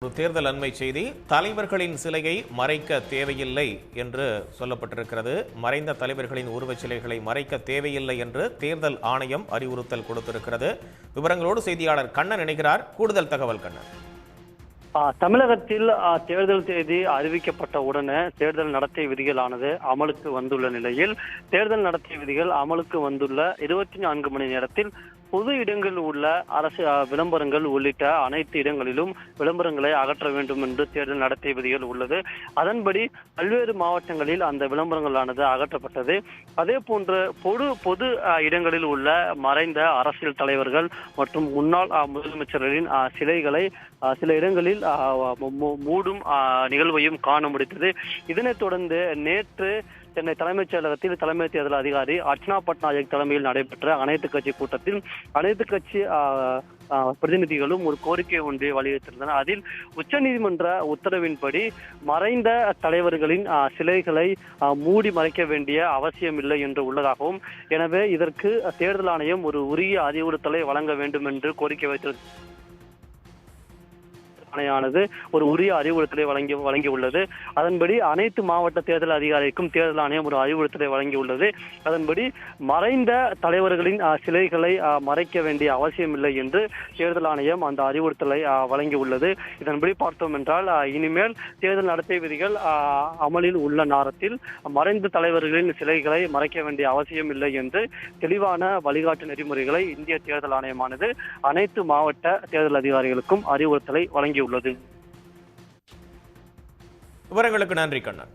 ஒரு தேர்தல் அண்மை செய்தி, தலைவர்களின் சிலையை மறைக்க தேவையில்லை என்று சொல்லப்பட்டிருக்கிறது. மறைந்த தலைவர்களின் உருவச் சிலைகளை மறைக்க தேவையில்லை என்று தேர்தல் ஆணையம் அறிவுறுத்தல் கொடுத்திருக்கிறது. விவரங்களோடு செய்தியாளர் கண்ணன் இணைகிறார். கூடுதல் தகவல் கண்ணன். தமிழகத்தில் தேர்தல் தேதி அறிவிக்கப்பட்ட உடனே தேர்தல் நடத்தை விதிகளானது அமலுக்கு வந்துள்ள நிலையில் தேர்தல் நடத்தை விதிகள் அமலுக்கு வந்துள்ள 24 மணி நேரத்தில் பொது இடங்களில் உள்ள அரசு விளம்பரங்கள் உள்ளிட்ட அனைத்து இடங்களிலும் விளம்பரங்களை அகற்ற வேண்டும் என்று தேர்தல் நடத்தை விதிகள் உள்ளது. அதன்படி பல்வேறு மாவட்டங்களில் அந்த விளம்பரங்களானது அகற்றப்பட்டது. அதே போன்று பொது இடங்களில் உள்ள மறைந்த அரசியல் தலைவர்கள் மற்றும் முன்னாள் முதலமைச்சர்களின் சிலைகளை சில இடங்களில் மூடும் நிகழ்வையும் காண முடித்தது. இதனைத் தொடர்ந்து நேற்று சென்னை தலைமைச் செயலகத்தில் தலைமை தேர்தல் அதிகாரி அர்ச்சனா பட்நாயக் தலைமையில் நடைபெற்ற அனைத்து கட்சி கூட்டத்தில் அனைத்து கட்சி பிரதிநிதிகளும் ஒரு கோரிக்கை ஒன்றை வலியுறுத்தியிருந்தனர். அதில் உச்சநீதிமன்ற உத்தரவின்படி மறைந்த தலைவர்களின் சிலைகளை மூடி மறைக்க வேண்டிய அவசியம் இல்லை என்று உள்ளதாகவும், எனவே இதற்கு தேர்தல் ஆணையம் ஒரு உரிய அறிவுறுத்தலை வழங்க வேண்டும் என்று கோரிக்கை வைத்திருந்தது. ஆணையானது ஒரு உரிய அறிவுறுத்தலை வழங்கியுள்ளது. அதன்படி அனைத்து மாவட்ட தேர்தல் அதிகாரிக்கும் தேர்தல் ஆணையம் ஒரு அறிவுறுத்தலை வழங்கியுள்ளது. அதன்படி மறைந்த தலைவர்களின் சிலைகளை மறைக்க வேண்டிய அவசியம் இல்லை என்று தேர்தல் ஆணையம் அந்த அறிவுறுத்தலை வழங்கியுள்ளது. இதன்படி பார்த்தோம் என்றால் இனிமேல் தேர்தல் நடத்தை விதிகள் அமலில் உள்ள நேரத்தில் மறைந்த தலைவர்களின் சிலைகளை மறைக்க வேண்டிய அவசியம் இல்லை என்று தெளிவான வழிகாட்டு நெறிமுறைகளை இந்திய தேர்தல் ஆணையமானது அனைத்து மாவட்ட தேர்தல் அதிகாரிகளுக்கும் அறிவுறுத்தலை வழங்கியுள்ளது. விவரங்களுக்கு நன்றி கண்ணன்.